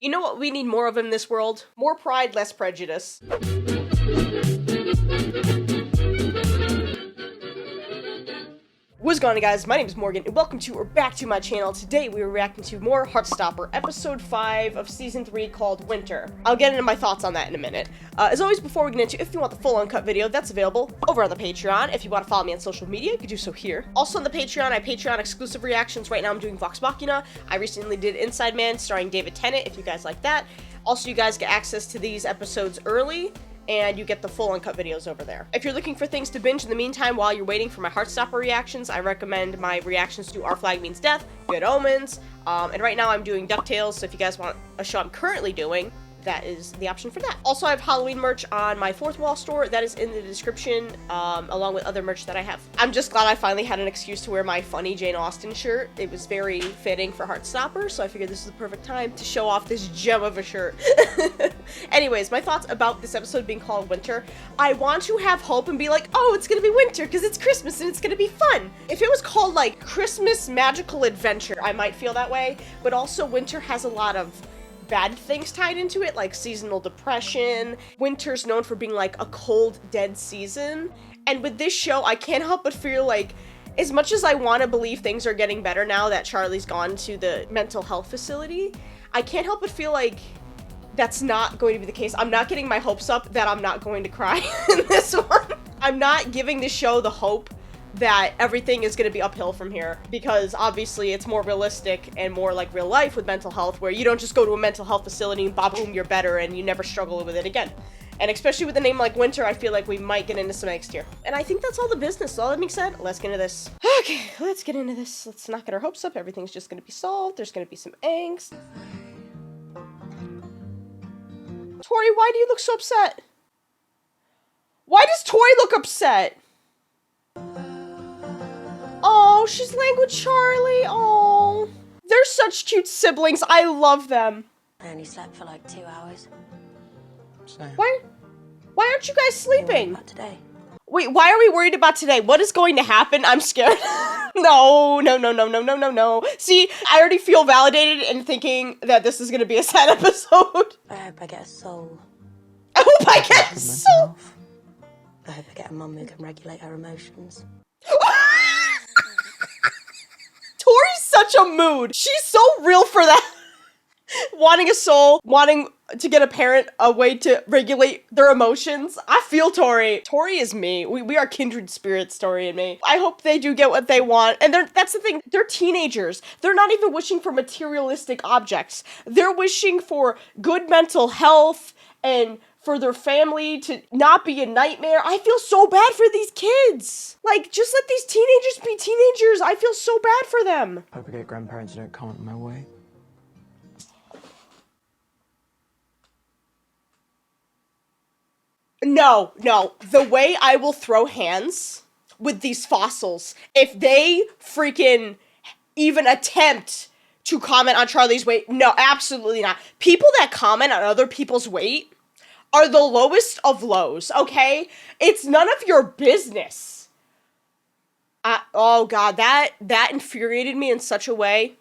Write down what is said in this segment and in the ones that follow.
You know what we need more of in this world? More pride, less prejudice. What's going on, guys? My name is Morgan, and welcome to or back to my channel. Today we are reacting to more Heartstopper, episode 5 of season 3 called Winter. I'll get into my thoughts on that in a minute. As always, before we get into, if you want the full uncut video, that's available over on the Patreon. If you want to follow me on social media, you can do so here. Also on the Patreon, I have Patreon exclusive reactions. Right now I'm doing Vox Machina. I recently did Inside Man starring David Tennant, if you guys like that. Also, you guys get access to these episodes early, and you get the full uncut videos over there. If you're looking for things to binge in the meantime while you're waiting for my Heartstopper reactions, I recommend my reactions to Our Flag Means Death, Good Omens, and right now I'm doing DuckTales, so if you guys want a show I'm currently doing, that is the option for that. Also, I have Halloween merch on my Fourth Wall store. That is in the description, along with other merch that I have. I'm just glad I finally had an excuse to wear my funny Jane Austen shirt. It was very fitting for Heartstopper, so I figured this is the perfect time to show off this gem of a shirt. Anyways, my thoughts about this episode being called Winter. I want to have hope and be like, oh, it's gonna be winter because it's Christmas and it's gonna be fun. If it was called like Christmas Magical Adventure, I might feel that way, but also winter has a lot of bad things tied into it, like seasonal depression. Winter's known for being like a cold, dead season. And with this show, I can't help but feel like, as much as I want to believe things are getting better now that Charlie's gone to the mental health facility, I can't help but feel like that's not going to be the case. I'm not getting my hopes up that I'm not going to cry in this one. I'm not giving this show the hope that everything is going to be uphill from here, because obviously it's more realistic and more like real life with mental health, where you don't just go to a mental health facility and boom, you're better and you never struggle with it again. And especially with a name like Winter, I feel like we might get into some angst here. And I think that's all the business. So all that being said, let's get into this. Okay, let's get into this. Let's not get our hopes up. Everything's just going to be solved. There's going to be some angst. Tori, why do you look so upset? Why does Tori look upset? Oh, she's laying with Charlie. Oh, they're such cute siblings. I love them. I only slept for like 2 hours. Same. Why aren't you guys sleeping? About today. Wait, why are we worried about today? What is going to happen? I'm scared. No. See, I already feel validated in thinking that this is going to be a sad episode. I hope I get a soul. I hope I get a soul. I hope I get a mum who can regulate her emotions. Tori's such a mood. She's so real for that. Wanting a soul, wanting to get a parent, a way to regulate their emotions. I feel Tori. Tori is me. We are kindred spirits, Tori and me. I hope they do get what they want. And that's the thing. They're teenagers. They're not even wishing for materialistic objects. They're wishing for good mental health and for their family to not be a nightmare. I feel so bad for these kids. Like, just let these teenagers be teenagers. I feel so bad for them. Hope I get grandparents who don't comment my way. No. The way I will throw hands with these fossils, if they freaking even attempt to comment on Charlie's weight, no, absolutely not. People that comment on other people's weight are the lowest of lows, okay? It's none of your business. Oh god, that infuriated me in such a way.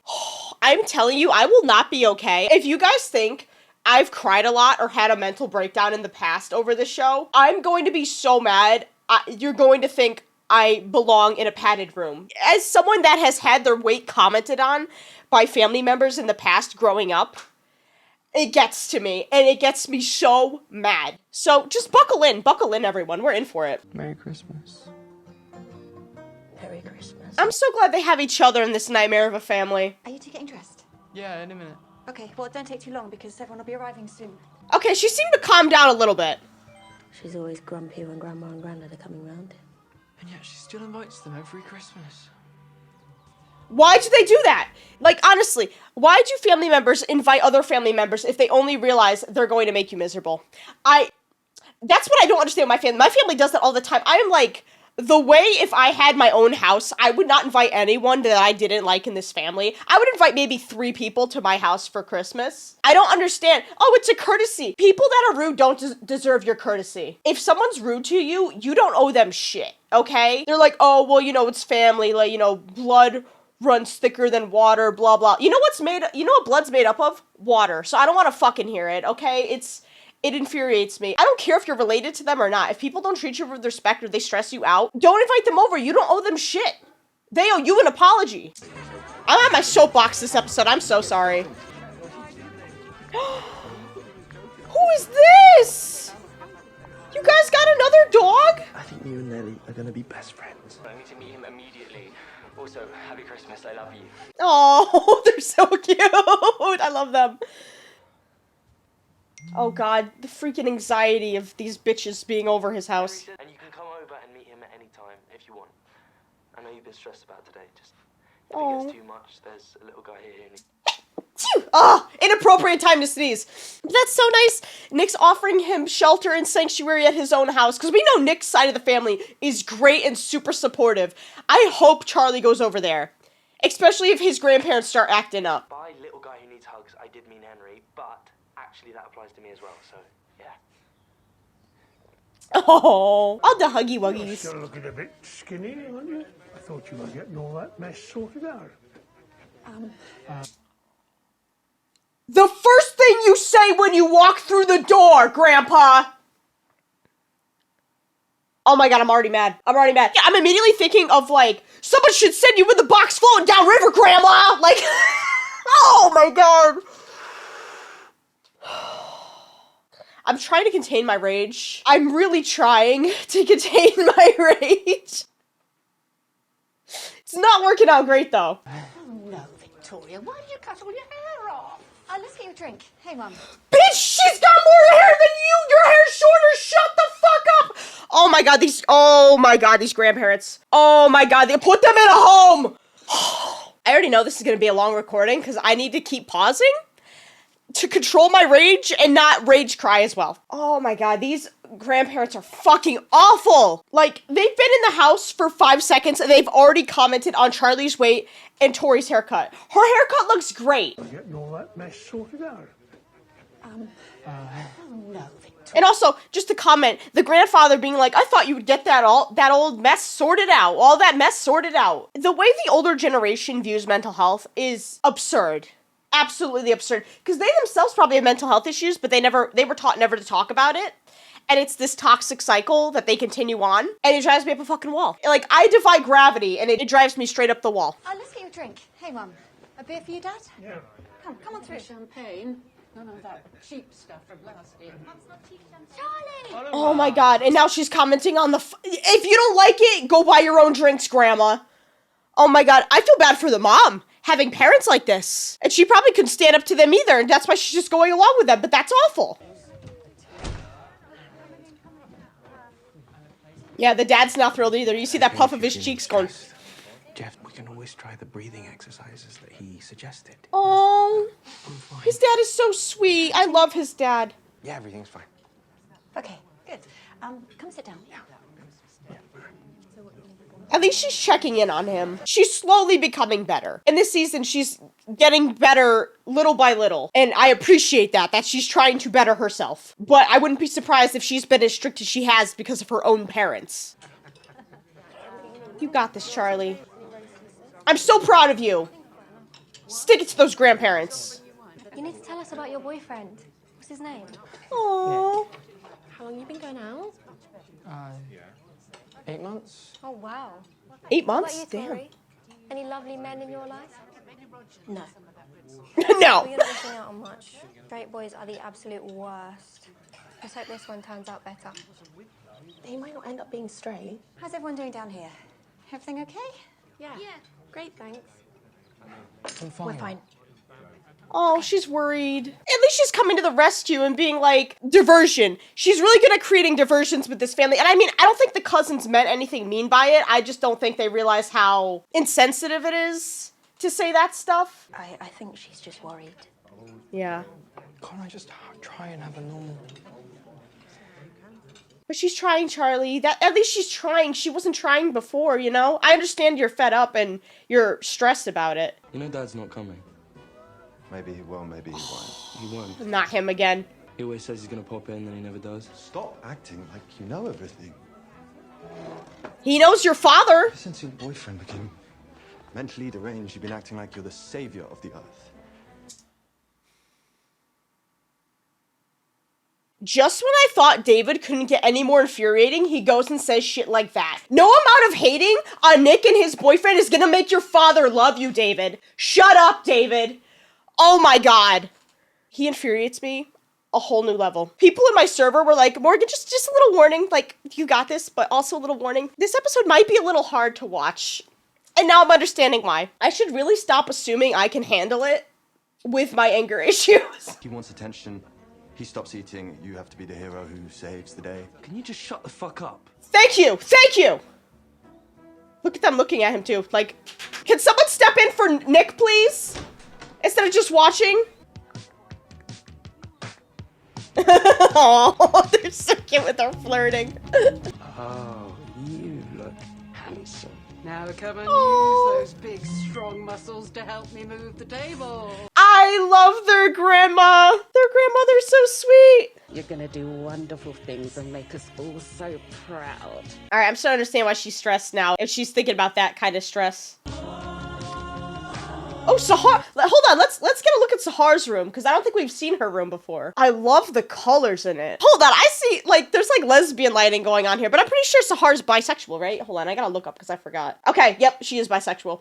I'm telling you, I will not be okay. If you guys think I've cried a lot or had a mental breakdown in the past over this show, I'm going to be so mad. You're going to think I belong in a padded room. As someone that has had their weight commented on by family members in the past growing up, it gets to me, and it gets me so mad. So just buckle in, everyone. We're in for it. Merry Christmas. Merry Christmas. I'm so glad they have each other in this nightmare of a family. Are you two getting dressed? Yeah, in a minute. Okay, well, don't take too long because everyone will be arriving soon. Okay, she seemed to calm down a little bit. She's always grumpy when Grandma and Grandad are coming round. And yet she still invites them every Christmas. Why do they do that? Like, honestly, why do family members invite other family members if they only realize they're going to make you miserable? That's what I don't understand with my family. My family does that all the time. I am like, the way if I had my own house, I would not invite anyone that I didn't like in this family. I would invite maybe 3 people to my house for Christmas. I don't understand. Oh, it's a courtesy. People that are rude don't deserve your courtesy. If someone's rude to you, you don't owe them shit, okay? They're like, oh, well, you know, it's family, like, you know, blood runs thicker than water, blah, blah. You know what blood's made up of? Water. So I don't want to fucking hear it, okay? It infuriates me. I don't care if you're related to them or not. If people don't treat you with respect or they stress you out, don't invite them over. You don't owe them shit. They owe you an apology. I'm on my soapbox this episode. I'm so sorry. Who is this? You guys got another dog? I think you and Nelly are gonna be best friends. I need to meet him immediately. Also, happy Christmas, I love you. Oh, they're so cute. I love them. Oh god, the freaking anxiety of these bitches being over his house. And you can come over and meet him at any time if you want. I know you've been stressed about today, just if it gets too much, there's a little guy here who needs... Inappropriate time to sneeze. That's so nice. Nick's offering him shelter and sanctuary at his own house, because we know Nick's side of the family is great and super supportive. I hope Charlie goes over there, especially if his grandparents start acting up. By little guy who needs hugs, I did mean Henry, but actually that applies to me as well, so yeah. Oh, all the huggy wuggies. You're looking a bit skinny, aren't you? I thought you were getting all that mess sorted out. The first thing you say when you walk through the door, Grandpa. Oh my god, I'm already mad. Yeah, I'm immediately thinking of, like, someone should send you with the box floating downriver, Grandma! Like, oh my god. I'm trying to contain my rage. I'm really trying to contain my rage. It's not working out great, though. Oh no, Victoria, why do you cut all your hair off? Let's get you a drink. Hey, Mum. Bitch, she's got more hair than you! Your hair's shorter! Shut the fuck up! Oh my god, these grandparents. Oh my god, they put them in a home! I already know this is gonna be a long recording, because I need to keep pausing to control my rage and not rage cry as well. Oh my god, these grandparents are fucking awful! Like, they've been in the house for 5 seconds and they've already commented on Charlie's weight and Tori's haircut. Her haircut looks great. You're getting all that mess sorted out. Oh no, Victoria. And also, just to comment, the grandfather being like, I thought you would get that old mess sorted out. All that mess sorted out. The way the older generation views mental health is absurd. Absolutely absurd. Because they themselves probably have mental health issues, but they were taught never to talk about it. And it's this toxic cycle that they continue on. And it drives me up a fucking wall. Like, I defy gravity, and it drives me straight up the wall. Let's get you a drink. Hey, Mum. A beer for you, Dad? Yeah. Come on through. Champagne. None of that cheap stuff from last year. Charlie! Oh my god, and now she's commenting on the if you don't like it, go buy your own drinks, Grandma. Oh my god, I feel bad for the mom having parents like this. And she probably couldn't stand up to them either, and that's why she's just going along with them, but that's awful. Yeah, the dad's not thrilled either. You see that puff of his cheeks going... Jeff, we can always try the breathing exercises that he suggested. Oh, his dad is so sweet. I love his dad. Yeah, everything's fine. Okay, good. Come sit down. At least she's checking in on him. She's slowly becoming better. In this season, she's getting better little by little. And I appreciate that she's trying to better herself. But I wouldn't be surprised if she's been as strict as she has because of her own parents. You got this, Charlie. I'm so proud of you. Stick it to those grandparents. You need to tell us about your boyfriend. What's his name? Aww. How long you been going out? 8 months? Oh, wow. 8 What months? about you, Damn. Tori? Any lovely men in your life? No. Well, No. you're not missing out on much. Straight boys are the absolute worst. Let's hope this one turns out better. He might not end up being straight. How's everyone doing down here? Everything okay? Yeah. Great, thanks. I'm fine. We're fine. Oh, she's worried. At least she's coming to the rescue and being like, diversion. She's really good at creating diversions with this family. And I mean, I don't think the cousins meant anything mean by it. I just don't think they realize how insensitive it is to say that stuff. I think she's just worried. Yeah. Can't I just try and have a normal... But she's trying, Charlie. At least she's trying. She wasn't trying before, you know? I understand you're fed up and you're stressed about it. You know Dad's not coming. Maybe he will, maybe he won't. He won't. Not him again. He always says he's gonna pop in, then he never does. Stop acting like you know everything. He knows your father. Ever since your boyfriend became Mentally deranged, you've been acting like you're the savior of the earth. Just when I thought David couldn't get any more infuriating, he goes and says shit like that. No amount of hating on Nick and his boyfriend is gonna make your father love you, David. Shut up, David. Oh my god. He infuriates me a whole new level. People in my server were like, Morgan, just a little warning. Like, you got this, but also a little warning. This episode might be a little hard to watch. And now I'm understanding why. I should really stop assuming I can handle it with my anger issues. He wants attention. He stops eating. You have to be the hero who saves the day. Can you just shut the fuck up? Thank you! Thank you! Look at them looking at him too. Like, can someone step in for Nick, please? Instead of just watching? Oh, they're so cute with their flirting. Oh, you look handsome. Now come and Oh. use those big, strong muscles to help me move the table. I love their grandma. Their grandmother's so sweet. You're gonna do wonderful things and make us all so proud. All right, I'm starting to understand why she's stressed now. If she's thinking about that kind of stress. Oh, Sahar. Hold on. Let's get a look at Sahar's room because I don't think we've seen her room before. I love the colors in it. Hold on. I see like there's like lesbian lighting going on here, but I'm pretty sure Sahar's bisexual, right? Hold on. I gotta look up because I forgot. Okay. Yep. She is bisexual.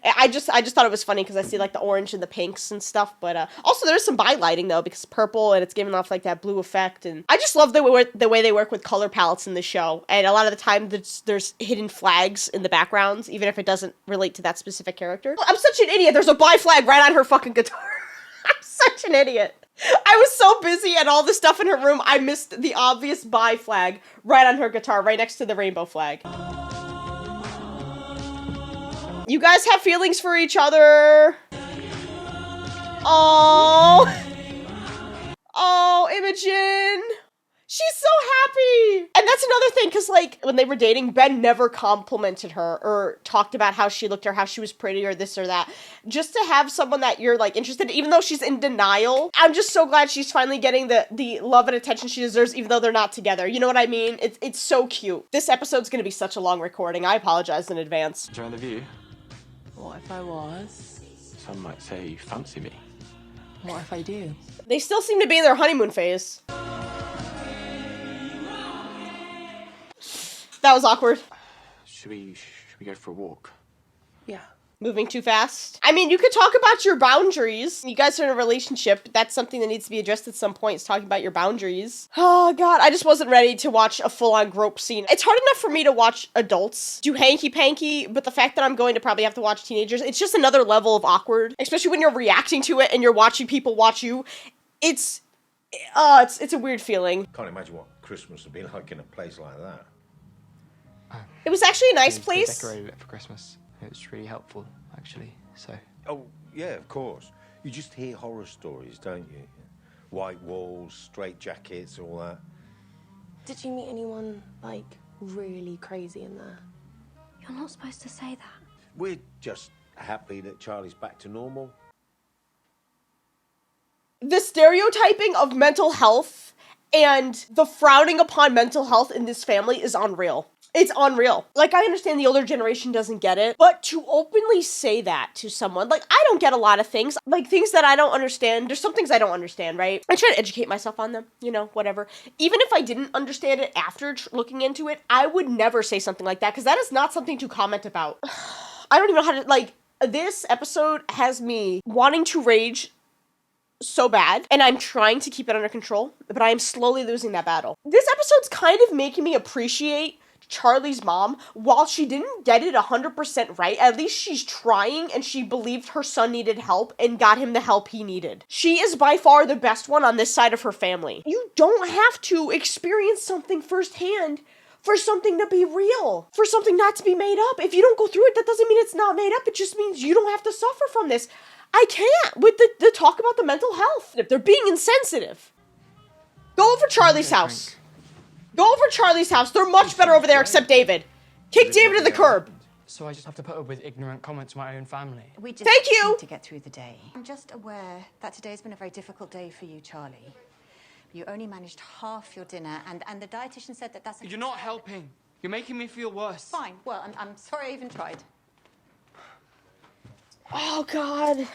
I just thought it was funny because I see like the orange and the pinks and stuff, but also there's some bi lighting though because it's purple and it's giving off like that blue effect, and I just love the way they work with color palettes in the show. And a lot of the time there's hidden flags in the backgrounds, even if it doesn't relate to that specific character. I'm such an idiot. There's a bi flag right on her fucking guitar. I'm such an idiot. I was so busy at all the stuff in her room, I missed the obvious bi flag right on her guitar, right next to the rainbow flag. You guys have feelings for each other. Oh. Oh, Imogen. She's so happy. And that's another thing, because, like, when they were dating, Ben never complimented her or talked about how she looked or how she was pretty or this or that. Just to have someone that you're, like, interested in, even though she's in denial. I'm just so glad she's finally getting the love and attention she deserves, even though they're not together. You know what I mean? It's so cute. This episode's gonna be such a long recording. I apologize in advance. Enjoying the view? What if I was? Some might say you fancy me. What if I do? They still seem to be in their honeymoon phase. That was awkward. Should we go for a walk? Yeah. Moving too fast. I mean, you could talk about your boundaries. You guys are in a relationship. That's something that needs to be addressed at some point, is talking about your boundaries. Oh, God. I just wasn't ready to watch a full-on grope scene. It's hard enough for me to watch adults do hanky-panky, but the fact that I'm going to probably have to watch teenagers, it's just another level of awkward. Especially when you're reacting to it and you're watching people watch you. It's a weird feeling. Can't imagine what Christmas would be like in a place like that. It was actually a nice place. They decorated it for Christmas. It was really helpful, actually, so... Oh, yeah, of course. You just hear horror stories, don't you? White walls, straight jackets, all that. Did you meet anyone, like, really crazy in there? You're not supposed to say that. We're just happy that Charlie's back to normal. The stereotyping of mental health and the frowning upon mental health in this family is unreal. It's unreal. Like, I understand the older generation doesn't get it, but to openly say that to someone, like, I don't get a lot of things. Like, things that I don't understand. There's some things I don't understand, right? I try to educate myself on them, you know, whatever. Even if I didn't understand it after looking into it, I would never say something like that, because that is not something to comment about. I don't even know how to, like, this episode has me wanting to rage so bad, and I'm trying to keep it under control, but I am slowly losing that battle. This episode's kind of making me appreciate Charlie's mom. While she didn't get it 100% right, at least she's trying, and she believed her son needed help and got him the help he needed. She is by far the best one on this side of her family. You don't have to experience something firsthand for something to be real, for something not to be made up. If you don't go through it, that doesn't mean it's not made up. It just means you don't have to suffer from this. I can't with the talk about the mental health. If they're being insensitive. Go over Charlie's house. Go over Charlie's house. They're much better over there except David. Kick David to the curb. So I just have to put up with ignorant comments from my own family. We just Thank you. need to get through the day. I'm just aware that today's been a very difficult day for you, Charlie. You only managed half your dinner, and the dietitian said that that's... You're not helping. You're making me feel worse. Fine. Well, I'm sorry I even tried. Oh, God.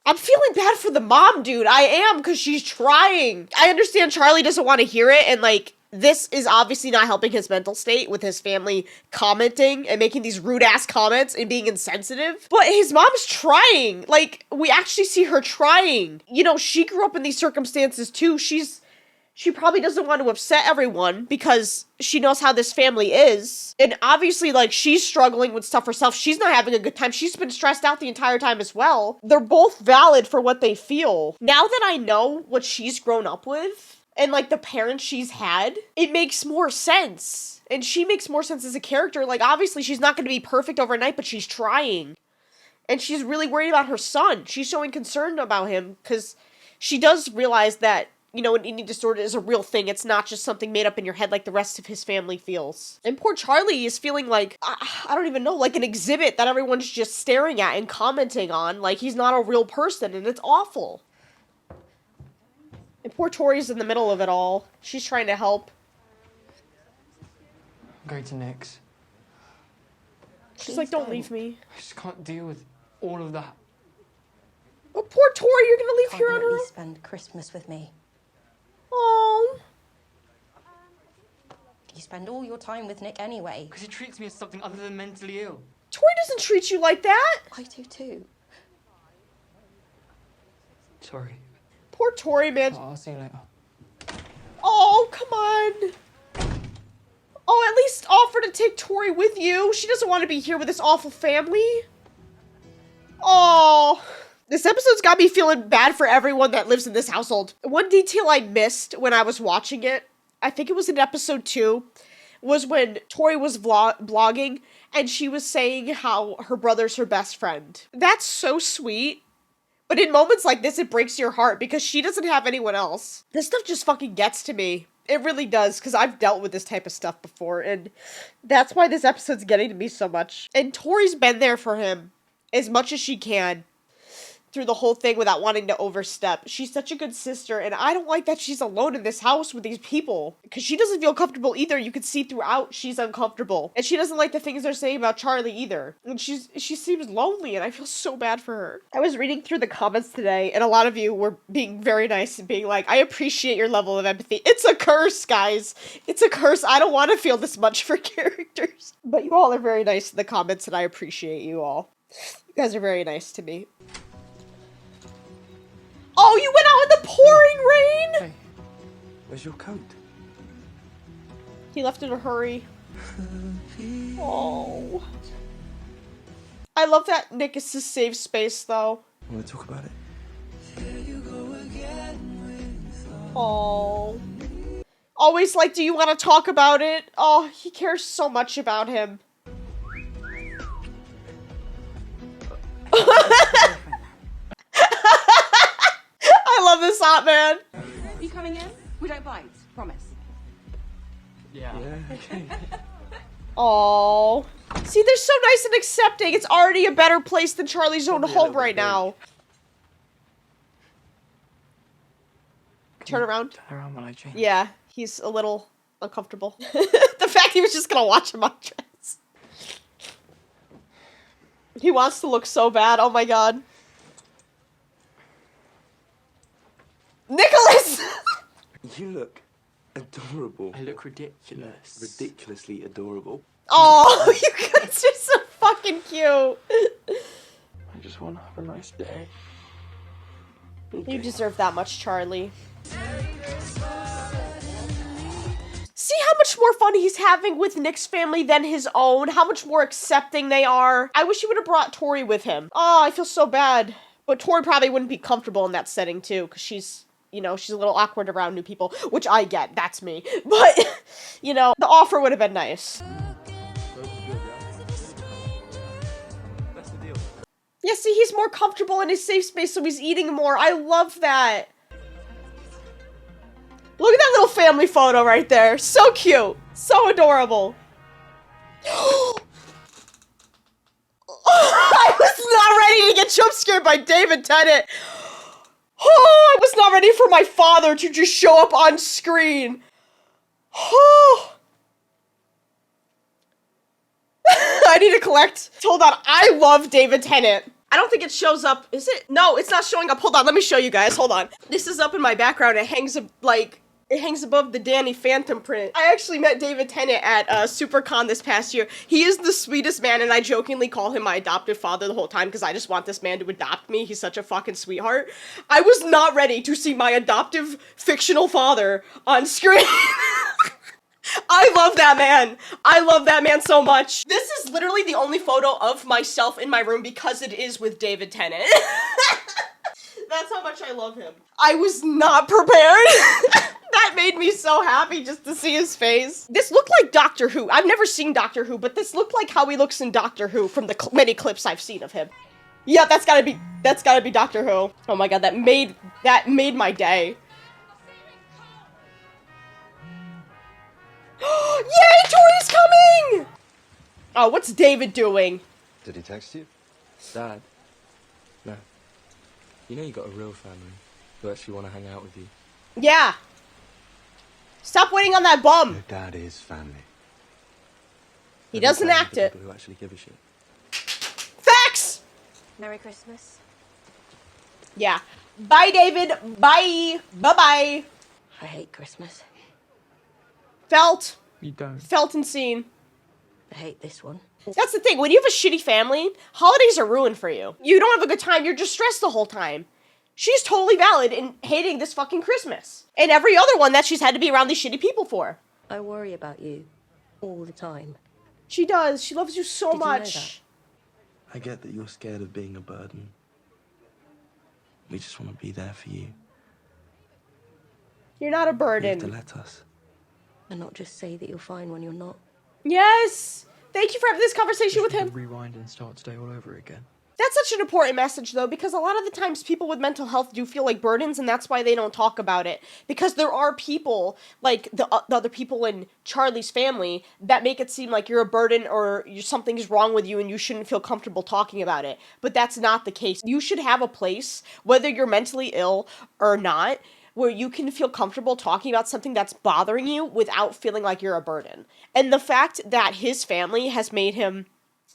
I'm feeling bad for the mom, dude. I am, because she's trying. I understand Charlie doesn't want to hear it, and, like, this is obviously not helping his mental state with his family commenting and making these rude-ass comments and being insensitive. But his mom's trying. Like, we actually see her trying. You know, she grew up in these circumstances, too. She probably doesn't want to upset everyone because she knows how this family is. And obviously, like, she's struggling with stuff herself. She's not having a good time. She's been stressed out the entire time as well. They're both valid for what they feel. Now that I know what she's grown up with and, like, the parents she's had, it makes more sense. And she makes more sense as a character. Like, obviously, she's not going to be perfect overnight, but she's trying. And she's really worried about her son. She's showing concern about him because she does realize that, you know, an eating disorder is a real thing. It's not just something made up in your head like the rest of his family feels. And poor Charlie is feeling like, I don't even know, like an exhibit that everyone's just staring at and commenting on. Like he's not a real person, and it's awful. And poor Tori's in the middle of it all. She's trying to help. I'm going to Nick's. She's like, don't leave me. I just can't deal with all of that. Oh, poor Tori, you're gonna leave here on her own? Spend Christmas with me. Oh. You spend all your time with Nick anyway. Because he treats me as something other than mentally ill. Tori doesn't treat you like that. I do too. Sorry. Poor Tori, man. I'll see you later. Oh, come on. Oh, at least offer to take Tori with you. She doesn't want to be here with this awful family. Oh. This episode's got me feeling bad for everyone that lives in this household. One detail I missed when I was watching it, I think it was in episode 2, was when Tori was blogging and she was saying how her brother's her best friend. That's so sweet. But in moments like this, it breaks your heart because she doesn't have anyone else. This stuff just fucking gets to me. It really does, because I've dealt with this type of stuff before, and that's why this episode's getting to me so much. And Tori's been there for him as much as she can through the whole thing without wanting to overstep. She's such a good sister, and I don't like that she's alone in this house with these people, because she doesn't feel comfortable either. You can see throughout she's uncomfortable, and she doesn't like the things they're saying about Charlie either. And she seems lonely, and I feel so bad for her. I was reading through the comments today, and a lot of you were being very nice and being like, I appreciate your level of empathy. It's a curse, guys. It's a curse. I don't want to feel this much for characters. But you all are very nice in the comments, and I appreciate you all. You guys are very nice to me. Oh, you went out in the pouring rain? Hey, where's your coat? He left in a hurry. Oh. I love that Nick is his safe space, though. Want to talk about it? Oh. Always like, do you want to talk about it? Oh, he cares so much about him. I love this hot man. Are you coming in? We don't bite. Promise. Yeah. Okay. Aww. See, they're so nice and accepting. It's already a better place than Charlie's own home right now. Turn around. Turn around when I change. Yeah, he's a little uncomfortable. The fact he was just gonna watch him undress. He wants to look so bad. Oh my god. Nicholas! You look adorable. I look ridiculous. Ridiculously adorable. Oh, you guys are so fucking cute. I just want to have a nice day. You deserve that much, Charlie. See how much more fun he's having with Nick's family than his own? How much more accepting they are? I wish he would have brought Tori with him. Oh, I feel so bad. But Tori probably wouldn't be comfortable in that setting, too, because she's, you know, she's a little awkward around new people, which I get. That's me. But, you know, the offer would have been nice. Yeah, see, he's more comfortable in his safe space, so he's eating more. I love that. Look at that little family photo right there. So cute. So adorable. I was not ready to get jump scared by David Tennant. Oh, I was not ready for my father to just show up on screen. Oh. I need to collect. Hold on. I love David Tennant. I don't think it shows up. Is it? No, it's not showing up. Hold on, let me show you guys. Hold on. This is up in my background. It hangs it hangs above the Danny Phantom print. I actually met David Tennant at SuperCon this past year. He is the sweetest man, and I jokingly call him my adoptive father the whole time because I just want this man to adopt me. He's such a fucking sweetheart. I was not ready to see my adoptive fictional father on screen. I love that man. I love that man so much. This is literally the only photo of myself in my room because it is with David Tennant. That's how much I love him. I was not prepared. That made me so happy just to see his face. This looked like Doctor Who. I've never seen Doctor Who, but this looked like how he looks in Doctor Who from the many clips I've seen of him. Yeah, that's gotta be Doctor Who. Oh my god, that made my day. Yay, Tori's coming! Oh, what's David doing? Did he text you? Dad? No. You know you got a real family who actually want to hang out with you. Yeah. Stop waiting on that bum. Your dad is family. He doesn't act it. People who actually give a shit. Facts! Merry Christmas. Yeah. Bye, David. Bye. Bye-bye. I hate Christmas. Felt. You don't. Felt and seen. I hate this one. That's the thing. When you have a shitty family, holidays are ruined for you. You don't have a good time. You're just stressed the whole time. She's totally valid in hating this fucking Christmas. And every other one that she's had to be around these shitty people for. I worry about you all the time. She does. She loves you so Did you know much. that? I get that you're scared of being a burden. We just want to be there for you. You're not a You burden. have to let us. And not just say that you're fine when you're not. Yes! Thank you for having this conversation with him. Rewind and start today all over again. That's such an important message, though, because a lot of the times people with mental health do feel like burdens, and that's why they don't talk about it. Because there are people, like the other people in Charlie's family, that make it seem like you're a burden or something's wrong with you and you shouldn't feel comfortable talking about it. But that's not the case. You should have a place, whether you're mentally ill or not, where you can feel comfortable talking about something that's bothering you without feeling like you're a burden. And the fact that his family has made him,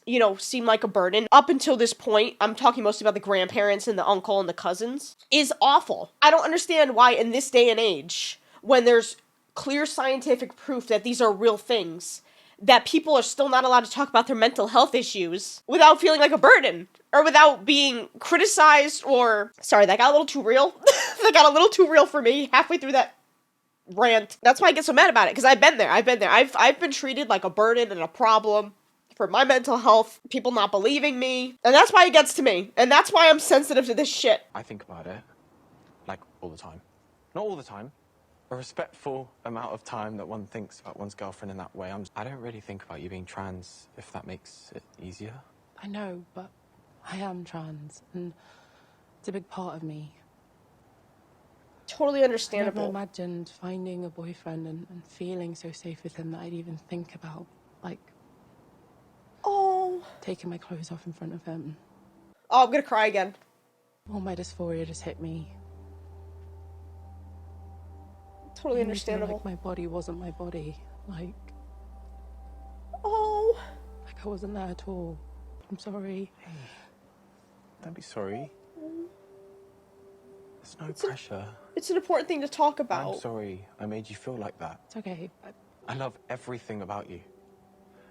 you know, seem like a burden up until this point, I'm talking mostly about the grandparents and the uncle and the cousins, is awful. I don't understand why in this day and age, when there's clear scientific proof that these are real things, that people are still not allowed to talk about their mental health issues without feeling like a burden or without being criticized or... Sorry, that got a little too real. That got a little too real for me halfway through that rant. That's why I get so mad about it, because I've been there. I've been treated like a burden and a problem for my mental health, people not believing me, and that's why it gets to me, and that's why I'm sensitive to this shit. I think about it, like, all the time. Not all the time. A respectful amount of time that one thinks about one's girlfriend in that way. I don't really think about you being trans, if that makes it easier. I know, but I am trans, and it's a big part of me. Totally understandable. I never imagined finding a boyfriend and feeling so safe with him that I'd even think about, like, taking my clothes off in front of him. Oh, I'm gonna cry again. All my dysphoria just hit me. Totally It made me feel understandable. like my body wasn't my body. Like I wasn't there at all. I'm sorry. Hey, don't be sorry. There's no pressure. It's an important thing to talk about. I'm sorry I made you feel like that. It's okay. I love everything about you.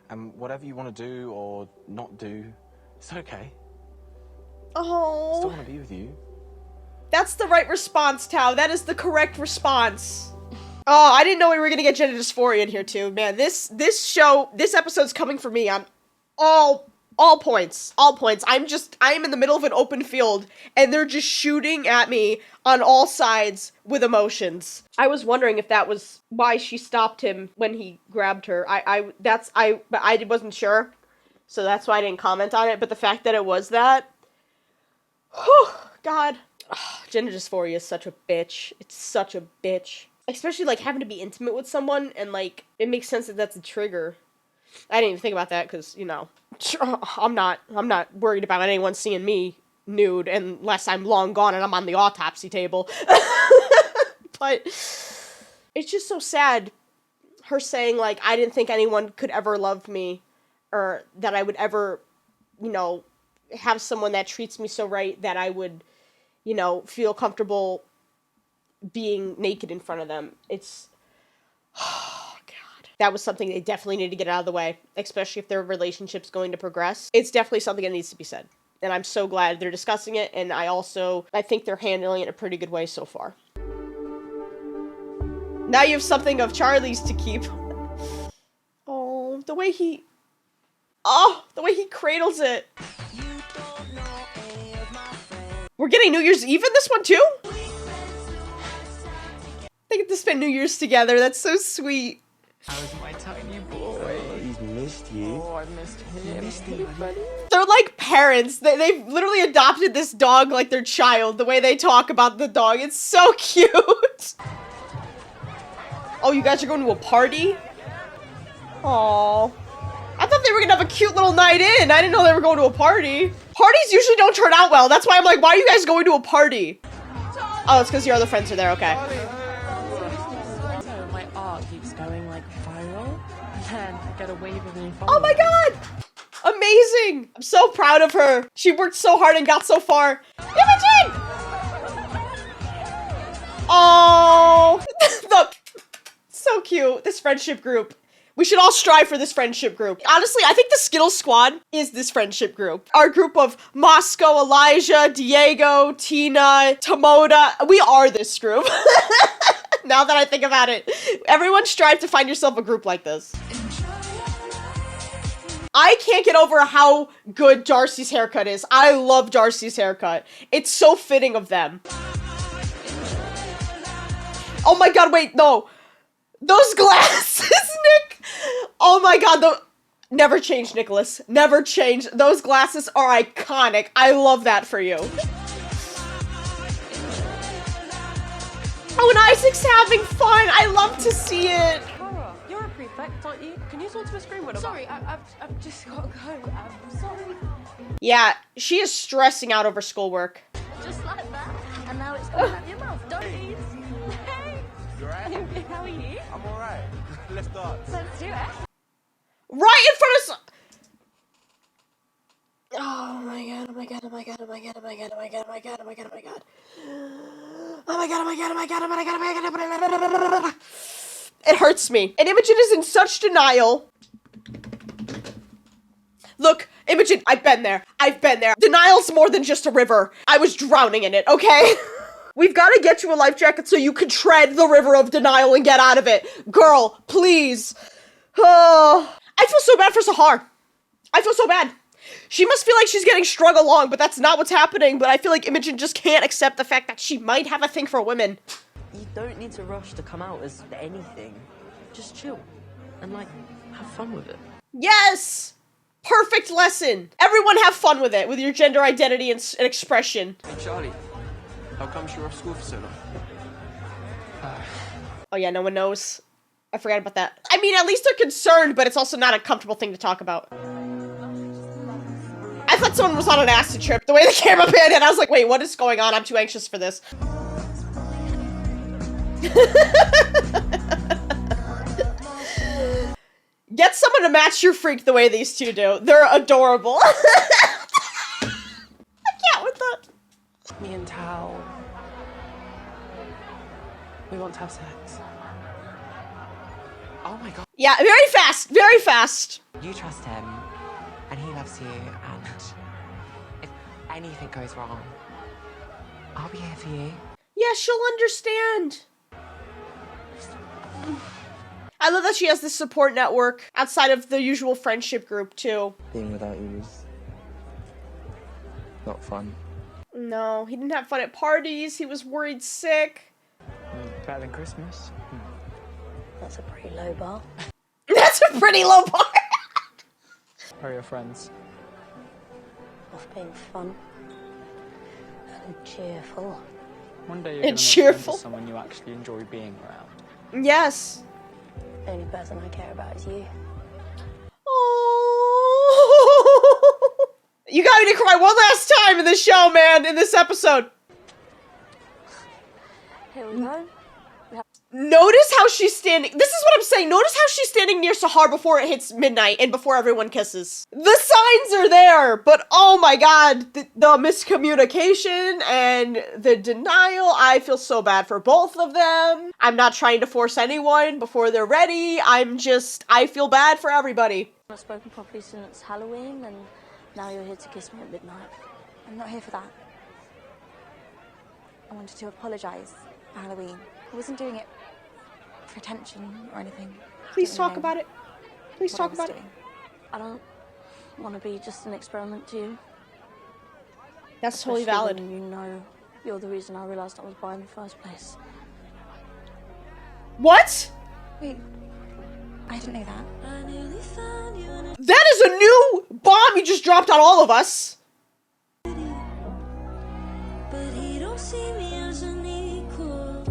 And whatever you want to do or not do, it's okay. I still want to be with you. That's the right response, Tao. That is the correct response. Oh, I didn't know we were gonna get gender dysphoria in here too. Man, this episode's coming for me on all points. All points. I'm in the middle of an open field, and they're just shooting at me on all sides with emotions. I was wondering if that was why she stopped him when he grabbed her. But I wasn't sure, so that's why I didn't comment on it. But the fact that it was that, whew, God, gender dysphoria is such a bitch. It's such a bitch. Especially, like, having to be intimate with someone, and, like, it makes sense that that's a trigger. I didn't even think about that, because, you know, I'm not worried about anyone seeing me nude, unless I'm long gone and I'm on the autopsy table. But it's just so sad, her saying, like, I didn't think anyone could ever love me, or that I would ever, you know, have someone that treats me so right that I would, you know, feel comfortable being naked in front of them. It's, oh God. That was something they definitely need to get out of the way, especially if their relationship's going to progress. It's definitely something that needs to be said. And I'm so glad they're discussing it, and I think they're handling it in a pretty good way so far. Now you have something of Charlie's to keep. Oh, the way he cradles it. We're getting New Year's Eve in this one too? They get to spend New Year's together. That's so sweet. How is my tiny boy? Oh, he's missed you. Oh, I missed him. They're like parents. They've literally adopted this dog like their child. The way they talk about the dog. It's so cute. Oh, you guys are going to a party? Aww. I thought they were gonna have a cute little night in. I didn't know they were going to a party. Parties usually don't turn out well. That's why I'm like, why are you guys going to a party? Oh, it's because your other friends are there. Okay. So my art keeps going like viral, and then I get a wave of new followers. Oh my God! Amazing! I'm so proud of her. She worked so hard and got so far. Imogen! Oh, look, so cute. This friendship group. We should all strive for this friendship group. Honestly, I think the Skittles Squad is this friendship group. Our group of Moscow, Elijah, Diego, Tina, Tomoda. We are this group. Now that I think about it. Everyone strive to find yourself a group like this. I can't get over how good Darcy's haircut is. I love Darcy's haircut. It's so fitting of them. Oh my God, wait, no. Those glasses, Nick! Oh my God, never change, Nicholas. Never change. Those glasses are iconic. I love that for you. Oh, and Isaac's having fun. I love to see it. Cara, you're a prefect, aren't you? Can you talk to a screen window? Sorry, I've just got to go. I'm sorry. Yeah, she is stressing out over schoolwork. Just like that. And now it's coming out of your mouth. Don't eat. Hey. You alright? How are you? I'm alright. Let's dance. Let's do it. Right in front of oh my God, oh my God, oh my God, oh my God, oh my God, oh my God, oh my God, oh my God, oh my God. Oh my God, oh my God, oh my God, oh my God, oh my God, oh my God. It hurts me. And Imogen is in such denial. Look, Imogen, I've been there. I've been there. Denial's more than just a river. I was drowning in it, okay? We've got to get you a life jacket so you can tread the river of denial and get out of it. Girl, please. Oh, I feel so bad for Sahar. I feel so bad. She must feel like she's getting strung along, but that's not what's happening. But I feel like Imogen just can't accept the fact that she might have a thing for women. You don't need to rush to come out as anything. Just chill and, like, have fun with it. Yes! Perfect lesson. Everyone have fun with it, with your gender identity and expression. Hey, Charlie. How come you're off school for so long? Oh yeah, no one knows. I forgot about that. I mean, at least they're concerned, but it's also not a comfortable thing to talk about. I thought someone was on an acid trip, the way the camera panned in. I was like, wait, what is going on? I'm too anxious for this. Get someone to match your freak the way these two do. They're adorable. I can't with that. Me and Tao, we want to have sex. Oh my God. Yeah, very fast, very fast. You trust him, and he loves you, and if anything goes wrong, I'll be here for you. Yeah, she'll understand. I love that she has this support network outside of the usual friendship group, too. Being without you was not fun. No, he didn't have fun at parties. He was worried sick. Better than Christmas. That's a pretty low bar. That's a pretty low bar. How are your friends? Off being fun and cheerful. One day you're going to cheerful. make someone you actually enjoy being around. Yes. The only person I care about is you. Oh. You got me to cry one last time in this show, man, in this episode. Here we go. Notice how she's standing. This is what I'm saying. Notice how she's standing near Sahar before it hits midnight and before everyone kisses. The signs are there, but oh my god, the miscommunication and the denial. I feel so bad for both of them. I'm not trying to force anyone before they're ready. I feel bad for everybody. I've spoken properly since Halloween, and now you're here to kiss me at midnight. I'm not here for that. I wanted to apologise for Halloween. I wasn't doing it for attention or anything. Please talk about it. Please talk about it. I don't want to be just an experiment to you. That's totally Especially valid. when you know you're the reason I realised I was bi in the first place. What? Wait, I didn't know that. That is a new bomb you just dropped on all of us. But he don't see me as an equal.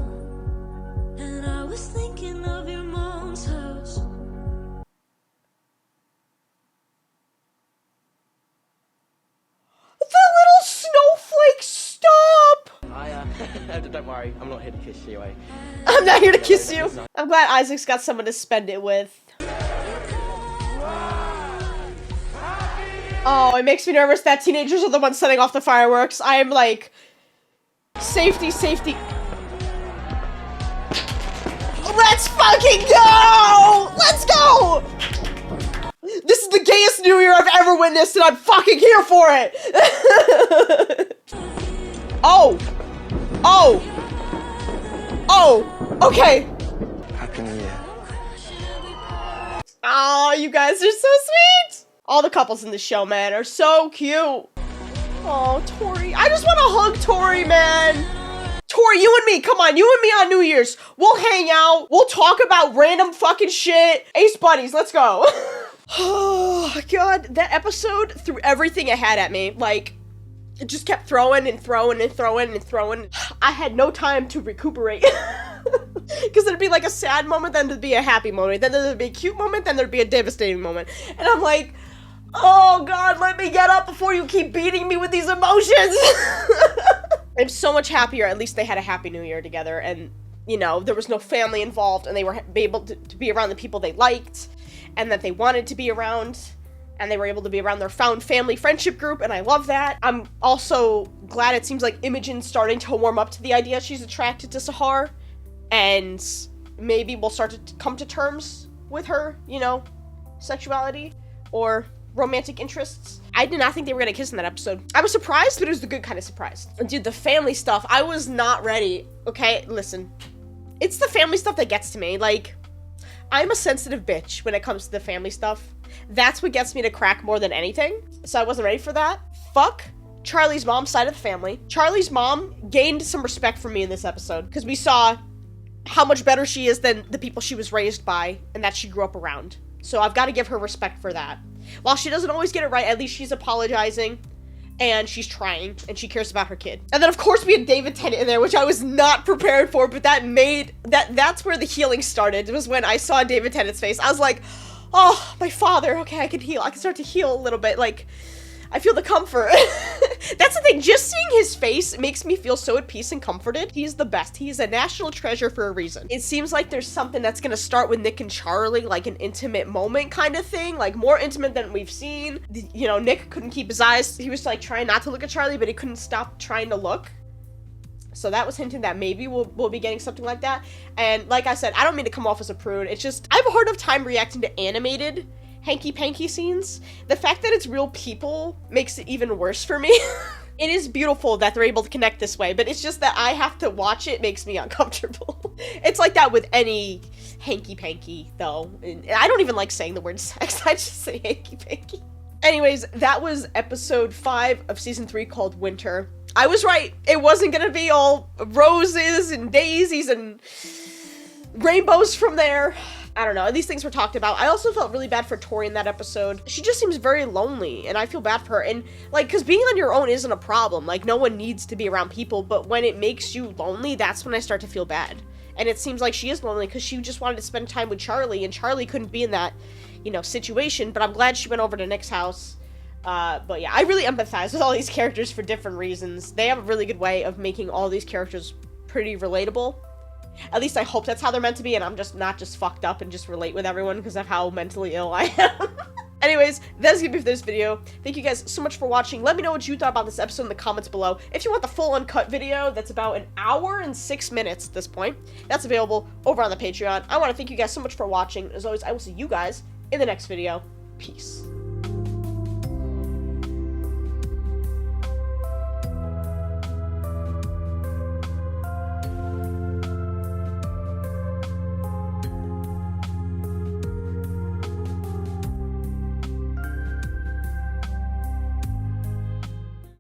And I was thinking of your mom's house. The little snowflake, stop! Don't worry, I'm not here to kiss you away. I'm not here to kiss you. I'm glad Isaac's got someone to spend it with. Oh, it makes me nervous that teenagers are the ones setting off the fireworks. I am like, safety, safety. Let's fucking go! Let's go! This is the gayest New Year I've ever witnessed, and I'm fucking here for it! Oh! Oh! Oh! Okay! Happy New Year. Oh, you guys are so sweet! All the couples in the show, man, are so cute. Oh, Tori. I just want to hug Tori, man. Tori, you and me, come on, you and me on New Year's. We'll hang out. We'll talk about random fucking shit. Ace buddies, let's go. Oh, God. That episode threw everything it had at me. Like, it just kept throwing and throwing and throwing and throwing. I had no time to recuperate. Because there'd be like a sad moment, then there'd be a happy moment, then there'd be a cute moment, then there'd be a devastating moment. And I'm like, oh God, let me get up before you keep beating me with these emotions. I'm so much happier. At least they had a happy New Year together, and you know, there was no family involved, and they were able to be around the people they liked and that they wanted to be around, and they were able to be around their found family friendship group, and I love that. I'm also glad it seems like Imogen's starting to warm up to the idea she's attracted to Sahar, and maybe we'll start to come to terms with her, you know, sexuality or romantic interests. I did not think they were gonna kiss in that episode. I was surprised, but it was the good kind of surprise. And dude, the family stuff, I was not ready. Okay, listen. It's the family stuff that gets to me. Like, I'm a sensitive bitch when it comes to the family stuff. That's what gets me to crack more than anything. So I wasn't ready for that. Fuck Charlie's mom's side of the family. Charlie's mom gained some respect from me in this episode because we saw how much better she is than the people she was raised by and that she grew up around. So I've got to give her respect for that. While she doesn't always get it right, at least she's apologizing and she's trying and she cares about her kid. And then of course we had David Tennant in there, which I was not prepared for, but that's where the healing started. It was when I saw David Tennant's face. I was like, oh, my father, okay, I can heal. I can start to heal a little bit. Like, I feel the comfort. That's the thing, just seeing his face makes me feel so at peace and comforted. He's the best. He's a national treasure for a reason. It seems like there's something that's gonna start with Nick and Charlie, like an intimate moment kind of thing, like more intimate than we've seen. You know, Nick couldn't keep his eyes, he was like trying not to look at Charlie, but he couldn't stop trying to look. So that was hinting that maybe we'll be getting something like that. And like I said, I don't mean to come off as a prude. It's just, I have a hard enough time reacting to animated hanky-panky scenes. The fact that it's real people makes it even worse for me. It is beautiful that they're able to connect this way, but it's just that I have to watch it makes me uncomfortable. It's like that with any hanky-panky, though. And I don't even like saying the word sex, I just say hanky-panky. Anyways, that was episode 5 of season 3 called Winter. I was right. It wasn't gonna be all roses and daisies and rainbows from there. I don't know, these things were talked about. I also felt really bad for Tori in that episode. She just seems very lonely, and I feel bad for her. And, like, because being on your own isn't a problem. Like, no one needs to be around people, but when it makes you lonely, that's when I start to feel bad. And it seems like she is lonely because she just wanted to spend time with Charlie, and Charlie couldn't be in that, you know, situation. But I'm glad she went over to Nick's house. But yeah, I really empathize with all these characters for different reasons. They have a really good way of making all these characters pretty relatable. At least I hope that's how they're meant to be, and I'm just not just fucked up and just relate with everyone because of how mentally ill I am. Anyways, that's gonna be for this video. Thank you guys so much for watching. Let me know what you thought about this episode in the comments below. If you want the full uncut video, that's about 1 hour and 6 minutes at this point, that's available over on the Patreon. I want to thank you guys so much for watching. As always, I will see you guys in the next video. Peace.